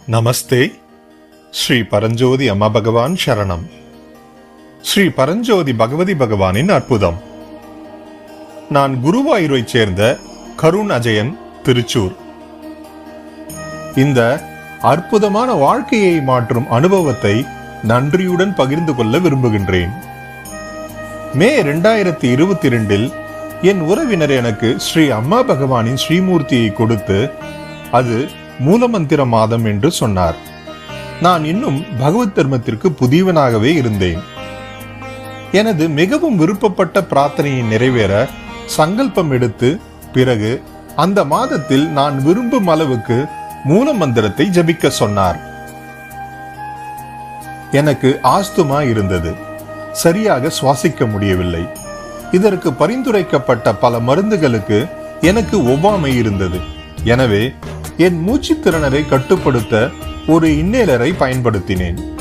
நமஸ்தே. ஸ்ரீ பரஞ்சோதி அம்மா பகவான் சரணம். ஸ்ரீ பரஞ்சோதி பகவதி பகவானின் அற்புதம். நான் குருவாயூரைச் சேர்ந்த கருண் அஜயன், திருச்சூர். இந்த அற்புதமான வாழ்க்கையை மாற்றும் அனுபவத்தை நன்றியுடன் பகிர்ந்து கொள்ள விரும்புகின்றேன். மே 2022 என் உறவினர் எனக்கு ஸ்ரீ அம்மா பகவானின் ஸ்ரீமூர்த்தியை கொடுத்து அது மூலமந்திர மாதம் என்று சொன்னார். நான் இன்னும் பகவத் தர்மத்திற்கு புதியவனாகவே இருந்தேன். எனது மிகவும் விருப்பப்பட்ட பிரார்த்தனையை நிறைவேற சங்கல்பம் எடுத்து பிறகு அந்த மாதத்தில் நான் விரும்பும் அளவுக்கு மூல மந்திரத்தை ஜபிக்க சொன்னார். எனக்கு ஆஸ்துமா இருந்தது. சரியாக சுவாசிக்க முடியவில்லை. இதற்கு பரிந்துரைக்கப்பட்ட பல மருந்துகளுக்கு எனக்கு ஒவ்வாமை இருந்தது. எனவே என் மூச்சு திறனரை கட்டுப்படுத்த ஒரு இன்னேலரை பயன்படுத்தினேன்.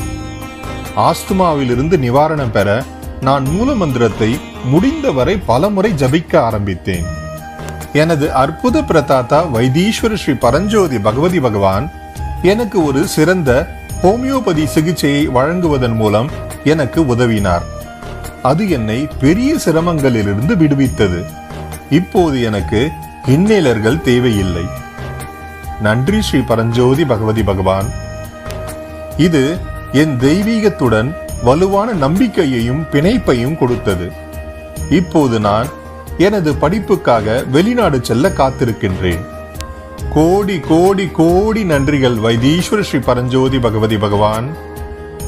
ஆஸ்துமாவிலிருந்து நிவாரணம் பெற நான் மூல மந்திரத்தை முடிந்தவரை பலமுறை ஜபிக்க ஆரம்பித்தேன். எனது அற்புத பிரதாத்தா வைத்தீஸ்வர ஸ்ரீ பரஞ்சோதி பகவதி பகவான் எனக்கு ஒரு சிறந்த ஹோமியோபதி சிகிச்சையை வழங்குவதன் மூலம் எனக்கு உதவினார். அது என்னை பெரிய சிரமங்களிலிருந்து விடுவித்தது. இப்போது எனக்கு இன்னேலர்கள் தேவையில்லை. நன்றி ஸ்ரீ பரஞ்சோதி பகவதி பகவான். இது என் தெய்வீகத்துடன் வலுவான நம்பிக்கையையும் பிணைப்பையும் கொடுத்தது. இப்போது நான் எனது படிப்புக்காக வெளிநாடு செல்ல காத்திருக்கின்றேன். கோடி கோடி கோடி நன்றிகள் வைத்தீஸ்வர ஸ்ரீ பரஞ்சோதி பகவதி பகவான்.